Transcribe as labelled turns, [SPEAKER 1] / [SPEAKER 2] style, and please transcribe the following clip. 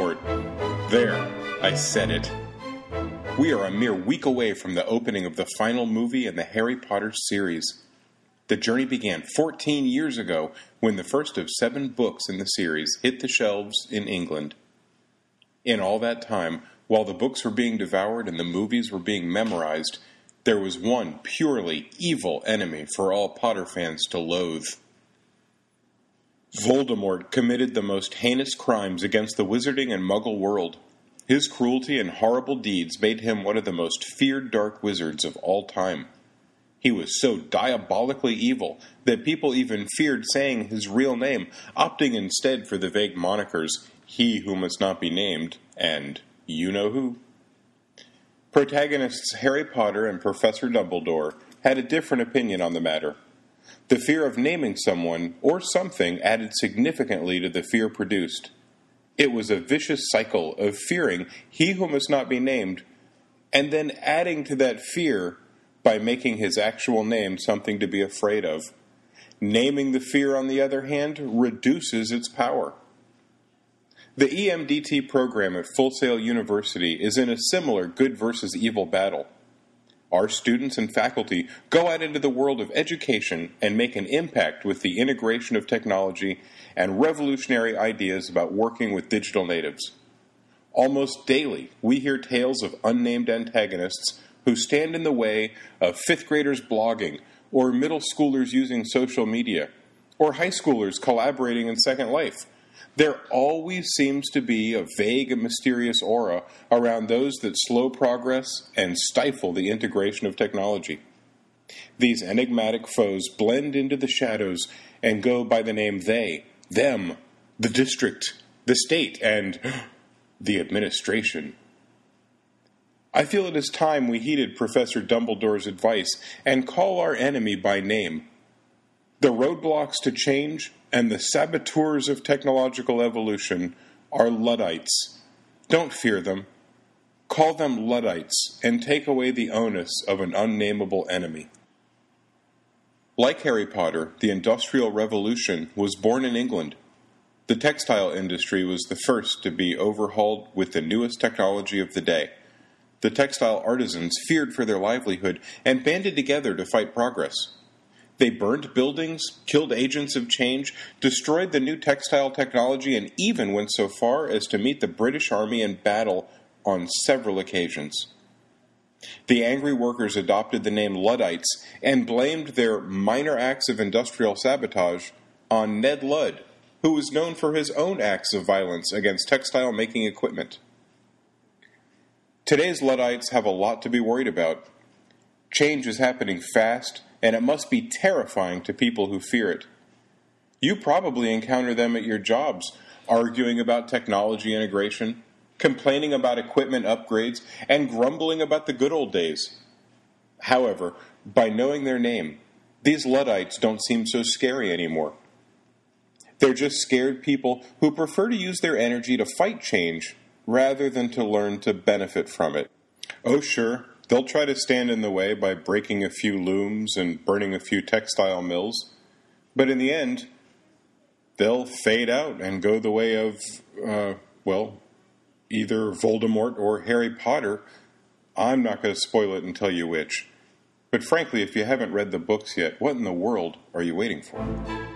[SPEAKER 1] Voldemort. There, I said it. We are a mere week away from the opening of the final movie in the Harry Potter series. The journey began 14 years ago when the first of 7 books in the series hit the shelves in England. In all that time, while the books were being devoured and the movies were being memorized, there was one purely evil enemy for all Potter fans to loathe. Voldemort committed the most heinous crimes against the wizarding and muggle world. His cruelty and horrible deeds made him one of the most feared dark wizards of all time. He was so diabolically evil that people even feared saying his real name, opting instead for the vague monikers, He Who Must Not Be Named, and You-Know-Who. Protagonists Harry Potter and Professor Dumbledore had a different opinion on the matter. The fear of naming someone or something added significantly to the fear produced. It was a vicious cycle of fearing he who must not be named, and then adding to that fear by making his actual name something to be afraid of. Naming the fear, on the other hand, reduces its power. The EMDT program at Full Sail University is in a similar good versus evil battle. Our students and faculty go out into the world of education and make an impact with the integration of technology and revolutionary ideas about working with digital natives. Almost daily, we hear tales of unnamed antagonists who stand in the way of 5th graders blogging, or middle schoolers using social media, or high schoolers collaborating in Second Life. There always seems to be a vague and mysterious aura around those that slow progress and stifle the integration of technology. These enigmatic foes blend into the shadows and go by the name they, them, the district, the state, and the administration. I feel it is time we heeded Professor Dumbledore's advice and call our enemy by name. The roadblocks to change and the saboteurs of technological evolution are Luddites. Don't fear them. Call them Luddites and take away the onus of an unnameable enemy. Like Harry Potter, the Industrial Revolution was born in England. The textile industry was the first to be overhauled with the newest technology of the day. The textile artisans feared for their livelihood and banded together to fight progress. They burned buildings, killed agents of change, destroyed the new textile technology, and even went so far as to meet the British Army in battle on several occasions. The angry workers adopted the name Luddites and blamed their minor acts of industrial sabotage on Ned Ludd, who was known for his own acts of violence against textile-making equipment. Today's Luddites have a lot to be worried about. Change is happening fast, and it must be terrifying to people who fear it. You probably encounter them at your jobs, arguing about technology integration, complaining about equipment upgrades, and grumbling about the good old days. However, by knowing their name, these Luddites don't seem so scary anymore. They're just scared people who prefer to use their energy to fight change rather than to learn to benefit from it. Oh, sure, they'll try to stand in the way by breaking a few looms and burning a few textile mills, but in the end, they'll fade out and go the way of, either Voldemort or Harry Potter. I'm not going to spoil it and tell you which. But frankly, if you haven't read the books yet, what in the world are you waiting for?